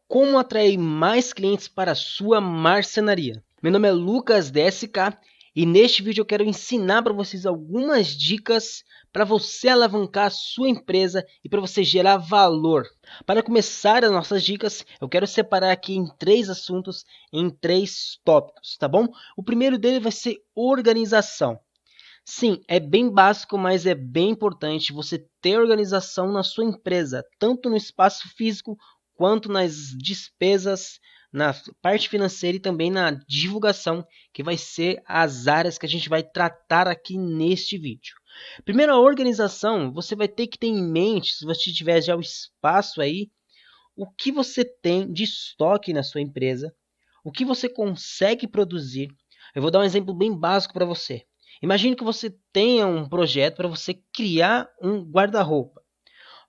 Como atrair mais clientes para a sua marcenaria? Meu nome é Lucas DSK e neste vídeo eu quero ensinar para vocês algumas dicas para você alavancar a sua empresa e para você gerar valor. Para começar as nossas dicas, eu quero separar aqui em 3 assuntos, em 3 tópicos, tá bom? O primeiro dele vai ser organização. Sim, é bem básico, mas é bem importante você ter organização na sua empresa, tanto no espaço físico quanto nas despesas, na parte financeira e também na divulgação, que vai ser as áreas que a gente vai tratar aqui neste vídeo. Primeiro, a organização, você vai ter que ter em mente, se você tiver já o espaço aí, o que você tem de estoque na sua empresa, o que você consegue produzir. Eu vou dar um exemplo bem básico para você. Imagine que você tenha um projeto para você criar um guarda-roupa.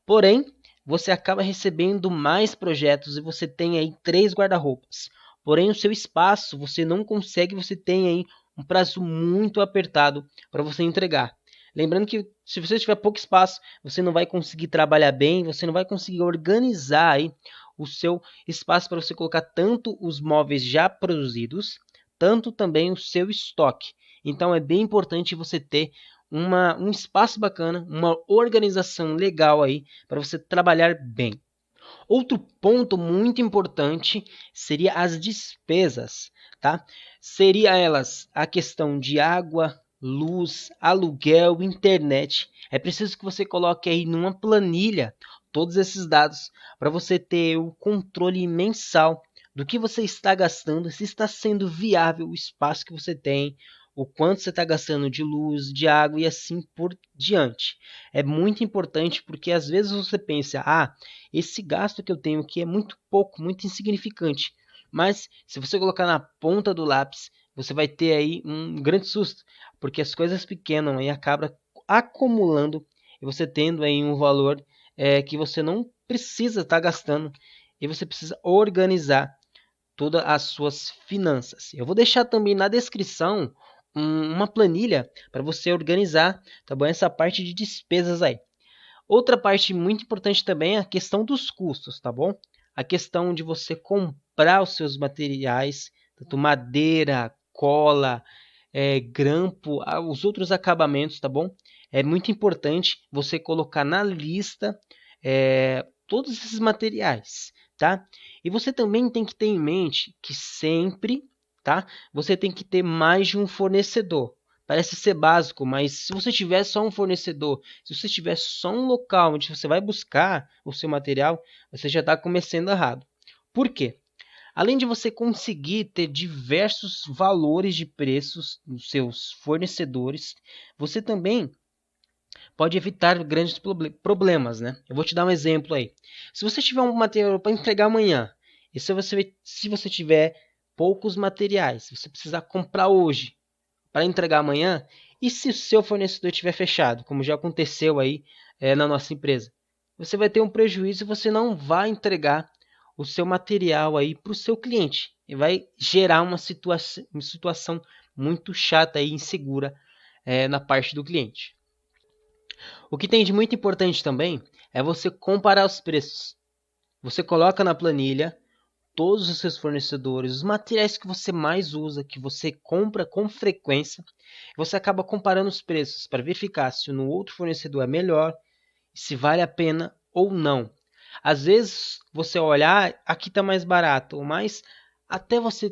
Porém, você acaba recebendo mais projetos e você tem aí 3 guarda-roupas. Porém, o seu espaço você não consegue, você tem aí um prazo muito apertado para você entregar. Lembrando que se você tiver pouco espaço, você não vai conseguir trabalhar bem, você não vai conseguir organizar aí o seu espaço para você colocar tanto os móveis já produzidos, tanto também o seu estoque. Então é bem importante você ter um espaço bacana, uma organização legal aí para você trabalhar bem. Outro ponto muito importante seria as despesas, tá? Seria elas a questão de água, luz, aluguel, internet. É preciso que você coloque aí numa planilha todos esses dados para você ter o controle mensal do que você está gastando, se está sendo viável o espaço que você tem, o quanto você está gastando de luz, de água e assim por diante. É muito importante porque às vezes você pensa, esse gasto que eu tenho aqui é muito pouco, muito insignificante. Mas se você colocar na ponta do lápis, você vai ter aí um grande susto, porque as coisas pequenas aí acabam acumulando e você tendo aí um valor que você não precisa estar gastando e você precisa organizar todas as suas finanças. Eu vou deixar também na descrição uma planilha para você organizar, tá bom? Essa parte de despesas aí. Outra parte muito importante também é a questão dos custos, tá bom? A questão de você comprar os seus materiais, tanto madeira, cola, grampo, os outros acabamentos, tá bom? É muito importante você colocar na lista todos esses materiais, tá? E você também tem que ter em mente que sempre, tá? Você tem que ter mais de um fornecedor. Parece ser básico, mas se você tiver só um fornecedor, se você tiver só um local onde você vai buscar o seu material, você já está começando errado. Por quê? Além de você conseguir ter diversos valores de preços nos seus fornecedores, você também pode evitar grandes problemas, né? Eu vou te dar um exemplo aí. Se você tiver um material para entregar amanhã, e se você tiver poucos materiais, você precisar comprar hoje para entregar amanhã, e se o seu fornecedor estiver fechado, como já aconteceu aí na nossa empresa, você vai ter um prejuízo e você não vai entregar o seu material aí para o seu cliente e vai gerar uma situação muito chata e insegura na parte do cliente. O que tem de muito importante também é você comparar os preços. Você coloca na planilha todos os seus fornecedores, os materiais que você mais usa, que você compra com frequência, você acaba comparando os preços para verificar se no outro fornecedor é melhor, se vale a pena ou não. Às vezes você olhar, aqui está mais barato, mas até você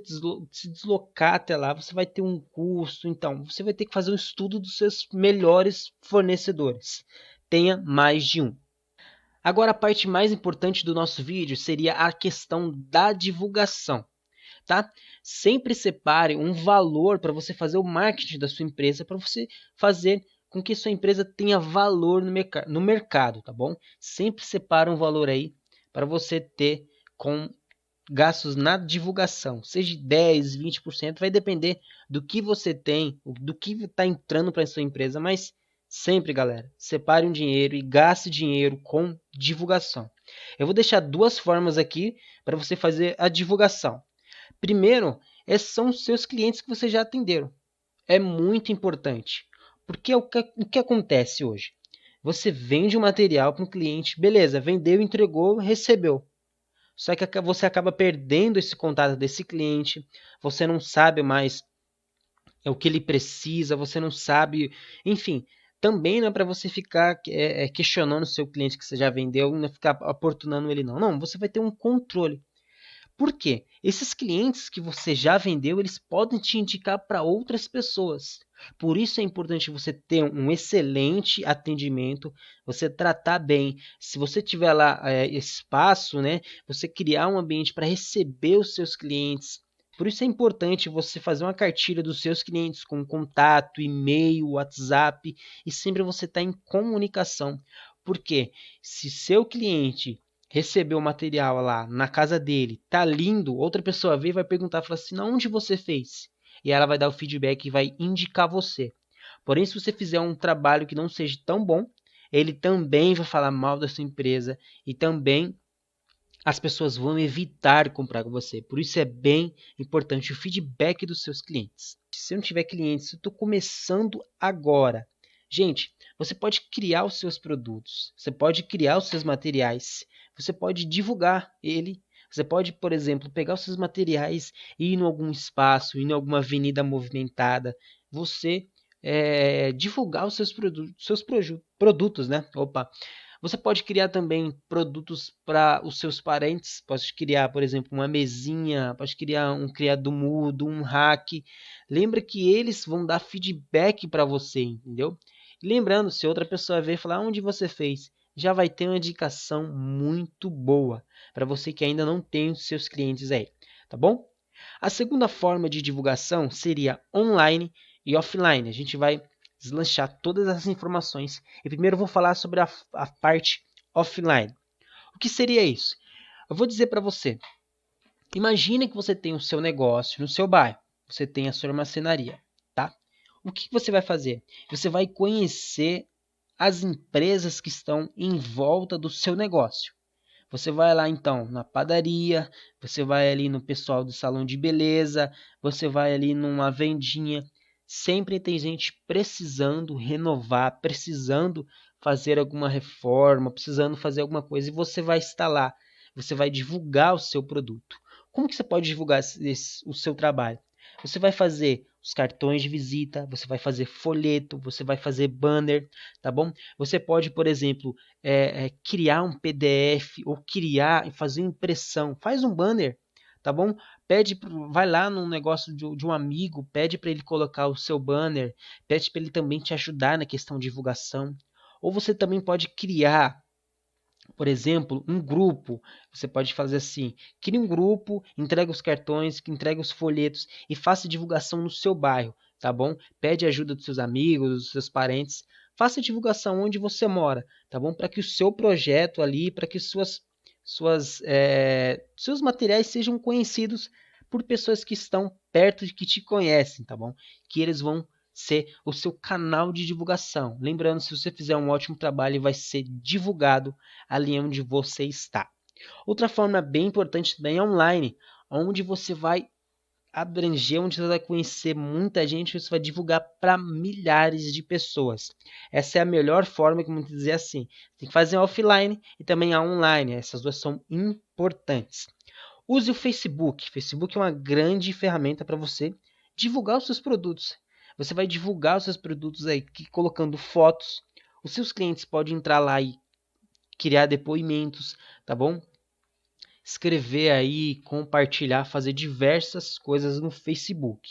se deslocar até lá, você vai ter um custo. Então, você vai ter que fazer um estudo dos seus melhores fornecedores. Tenha mais de um. Agora, a parte mais importante do nosso vídeo seria a questão da divulgação. Tá? Sempre separe um valor para você fazer o marketing da sua empresa, para você fazer com que sua empresa tenha valor no mercado, tá bom? Sempre separe um valor aí para você ter com gastos na divulgação, seja 10, 20%, vai depender do que você tem, do que está entrando para a sua empresa, mas sempre, galera, separe um dinheiro e gaste dinheiro com divulgação. Eu vou deixar 2 formas aqui para você fazer a divulgação. Primeiro, são os seus clientes que você já atenderam. É muito importante, porque o que acontece hoje? Você vende um material para um cliente, beleza, vendeu, entregou, recebeu. Só que você acaba perdendo esse contato desse cliente, você não sabe mais o que ele precisa, você não sabe, enfim. Também não é para você ficar questionando o seu cliente que você já vendeu, não ficar importunando ele não. Não, você vai ter um controle. Por quê? Esses clientes que você já vendeu, eles podem te indicar para outras pessoas. Por isso é importante você ter um excelente atendimento, você tratar bem. Se você tiver lá espaço, né, você criar um ambiente para receber os seus clientes. Por isso é importante você fazer uma cartilha dos seus clientes com contato, e-mail, WhatsApp e sempre você estar em comunicação. Porque se seu cliente recebeu o material lá na casa dele, tá lindo, outra pessoa vê e vai perguntar, fala assim, onde você fez? E ela vai dar o feedback e vai indicar você. Porém, se você fizer um trabalho que não seja tão bom, ele também vai falar mal da sua empresa e também as pessoas vão evitar comprar com você. Por isso é bem importante o feedback dos seus clientes. Se eu não tiver clientes, se eu estou começando agora, gente, você pode criar os seus produtos, você pode criar os seus materiais, você pode divulgar ele. Você pode, por exemplo, pegar os seus materiais e ir em algum espaço, ir em alguma avenida movimentada. Você divulgar os seus produtos, né? Opa! Você pode criar também produtos para os seus parentes. Pode criar, por exemplo, uma mesinha, pode criar um criado mudo, um hack. Lembra que eles vão dar feedback para você, entendeu? Lembrando, se outra pessoa ver e falar onde você fez, já vai ter uma indicação muito boa para você que ainda não tem os seus clientes aí, tá bom? A segunda forma de divulgação seria online e offline. A gente vai deslanchar todas as informações. E primeiro eu vou falar sobre a parte offline. O que seria isso? Eu vou dizer para você. Imagine que você tem o seu negócio no seu bairro. Você tem a sua marcenaria, tá? O que você vai fazer? Você vai conhecer as empresas que estão em volta do seu negócio. Você vai lá então na padaria, você vai ali no pessoal do salão de beleza, você vai ali numa vendinha. Sempre tem gente precisando renovar, precisando fazer alguma reforma, precisando fazer alguma coisa e você vai estar lá. Você vai divulgar o seu produto. Como que você pode divulgar o seu trabalho? Você vai fazer os cartões de visita, você vai fazer folheto, você vai fazer banner, tá bom? Você pode, por exemplo, criar um PDF ou criar e fazer impressão. Faz um banner, tá bom? Vai lá no negócio de um amigo, pede para ele colocar o seu banner, pede para ele também te ajudar na questão de divulgação. Ou você também pode criar, por exemplo, um grupo. Você pode fazer assim, crie um grupo, entrega os cartões, entrega os folhetos e faça divulgação no seu bairro, tá bom? Pede ajuda dos seus amigos, dos seus parentes, faça divulgação onde você mora, tá bom? Para que o seu projeto ali, para que seus materiais sejam conhecidos por pessoas que estão perto de que te conhecem, tá bom? Que eles vão ser o seu canal de divulgação. Lembrando, se você fizer um ótimo trabalho, vai ser divulgado ali onde você está. Outra forma bem importante também é online, onde você vai abranger, onde você vai conhecer muita gente, você vai divulgar para milhares de pessoas. Essa é a melhor forma, como dizer assim. Tem que fazer offline e também a online. Essas duas são importantes. Use o Facebook. Facebook é uma grande ferramenta para você divulgar os seus produtos. Você vai divulgar os seus produtos aí colocando fotos. Os seus clientes podem entrar lá e criar depoimentos, tá bom? Escrever aí, compartilhar, fazer diversas coisas no Facebook.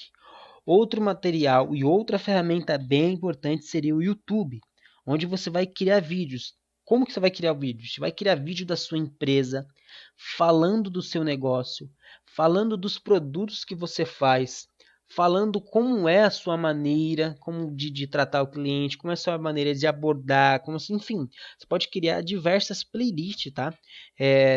Outro material e outra ferramenta bem importante seria o YouTube, onde você vai criar vídeos. Como que você vai criar vídeos? Você vai criar vídeo da sua empresa, falando do seu negócio, falando dos produtos que você faz, falando como é a sua maneira de tratar o cliente, como é a sua maneira de abordar, enfim, você pode criar diversas playlists, tá?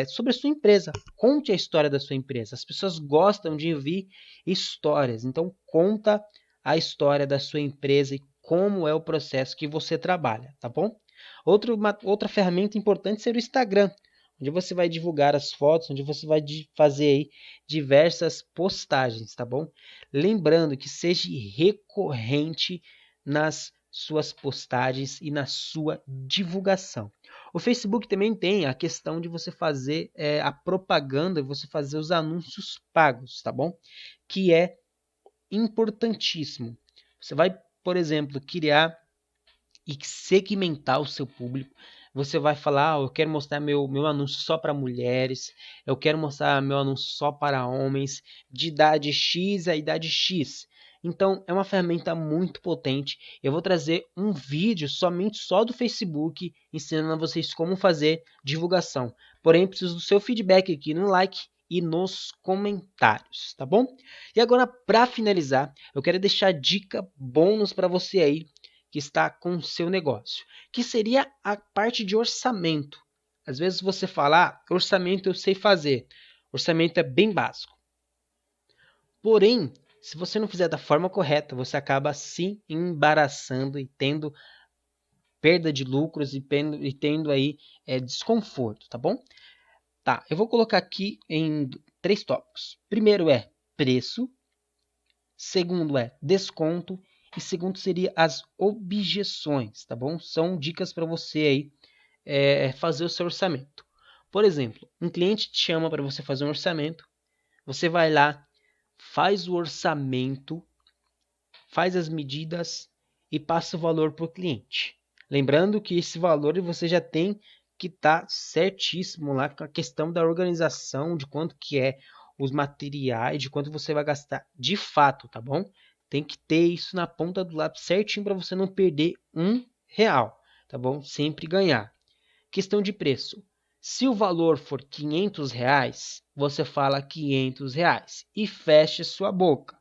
Sobre a sua empresa. Conte a história da sua empresa. As pessoas gostam de ouvir histórias, então conta a história da sua empresa e como é o processo que você trabalha, tá bom? Outra ferramenta importante seria o Instagram, onde você vai divulgar as fotos, onde você vai fazer aí diversas postagens, tá bom? Lembrando que seja recorrente nas suas postagens e na sua divulgação. O Facebook também tem a questão de você fazer a propaganda, você fazer os anúncios pagos, tá bom? Que é importantíssimo. Você vai, por exemplo, criar e segmentar o seu público. Você vai falar, eu quero mostrar meu anúncio só para mulheres, eu quero mostrar meu anúncio só para homens, de idade X a idade X. Então, é uma ferramenta muito potente. Eu vou trazer um vídeo somente só do Facebook, ensinando a vocês como fazer divulgação. Porém, preciso do seu feedback aqui no like e nos comentários, tá bom? E agora, para finalizar, eu quero deixar dica bônus para você aí, que está com o seu negócio, que seria a parte de orçamento. Às vezes você fala, orçamento eu sei fazer, orçamento é bem básico. Porém, se você não fizer da forma correta, você acaba se embaraçando e tendo perda de lucros e tendo aí desconforto, tá bom? Tá, eu vou colocar aqui em 3 tópicos. Primeiro é preço, segundo é desconto e segundo seria as objeções, tá bom? São dicas para você aí fazer o seu orçamento. Por exemplo, um cliente te chama para você fazer um orçamento, você vai lá, faz o orçamento, faz as medidas e passa o valor para o cliente. Lembrando que esse valor você já tem que estar certíssimo lá com a questão da organização, de quanto que é os materiais, de quanto você vai gastar de fato, tá bom? Tem que ter isso na ponta do lápis certinho para você não perder R$1, tá bom? Sempre ganhar. Questão de preço. Se o valor for R$500, você fala R$500 e fecha sua boca.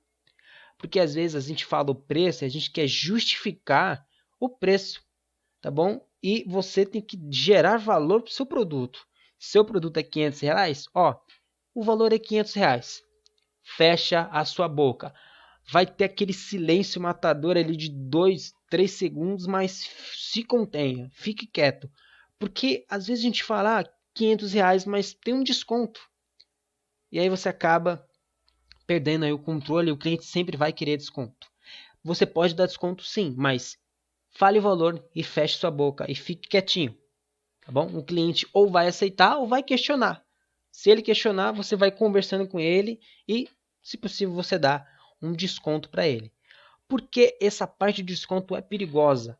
Porque às vezes a gente fala o preço e a gente quer justificar o preço, tá bom? E você tem que gerar valor para o seu produto. Seu produto é R$500, ó, o valor é R$500. Fecha a sua boca. Vai ter aquele silêncio matador ali de 2, 3 segundos, mas se contenha, fique quieto. Porque às vezes a gente fala R$500, mas tem um desconto. E aí você acaba perdendo aí o controle, o cliente sempre vai querer desconto. Você pode dar desconto sim, mas fale o valor e feche sua boca e fique quietinho. Tá bom? O cliente ou vai aceitar ou vai questionar. Se ele questionar, você vai conversando com ele e, se possível, você dá um desconto para ele. Por que essa parte de desconto é perigosa?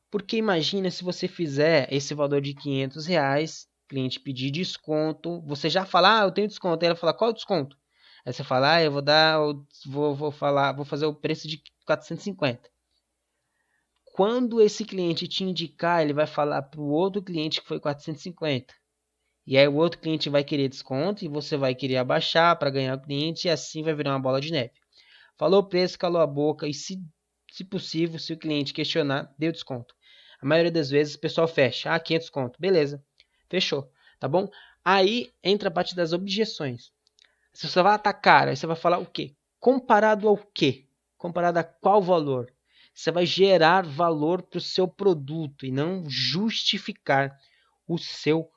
Porque imagina se você fizer esse valor de R$500, cliente pedir desconto, você já fala, eu tenho desconto. Aí ela fala, qual o desconto? Aí você fala, eu vou dar, vou fazer o preço de 450. Quando esse cliente te indicar, ele vai falar para o outro cliente que foi 450. E aí o outro cliente vai querer desconto e você vai querer abaixar para ganhar o cliente e assim vai virar uma bola de neve. Falou o preço, calou a boca e se possível, se o cliente questionar, deu desconto. A maioria das vezes o pessoal fecha, 500 conto, beleza, fechou, tá bom? Aí entra a parte das objeções. Se você vai atacar, aí você vai falar o quê? Comparado ao quê? Comparado a qual valor? Você vai gerar valor para o seu produto e não justificar o seu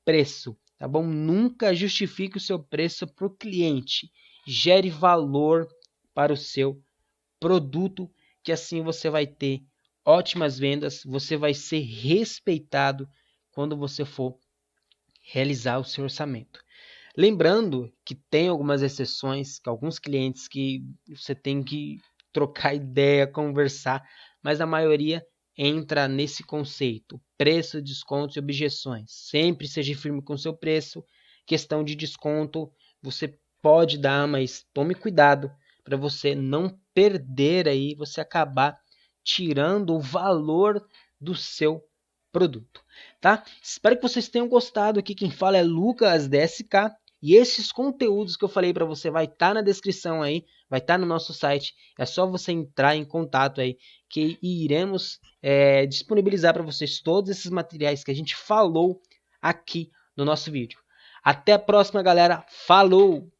preço, tá bom? Nunca justifique o seu preço para o cliente. Gere valor para o seu produto, que assim você vai ter ótimas vendas, você vai ser respeitado quando você for realizar o seu orçamento. Lembrando que tem algumas exceções, que alguns clientes que você tem que trocar ideia, conversar, mas a maioria entra nesse conceito, preço, descontos e objeções. Sempre seja firme com o seu preço. Questão de desconto, você pode dar, mas tome cuidado para você não perder aí, você acabar tirando o valor do seu produto, tá? Espero que vocês tenham gostado. Aqui quem fala é Lucas DSK. E esses conteúdos que eu falei para você vai estar na descrição aí, vai estar no nosso site. É só você entrar em contato aí que iremos disponibilizar para vocês todos esses materiais que a gente falou aqui no nosso vídeo. Até a próxima, galera. Falou!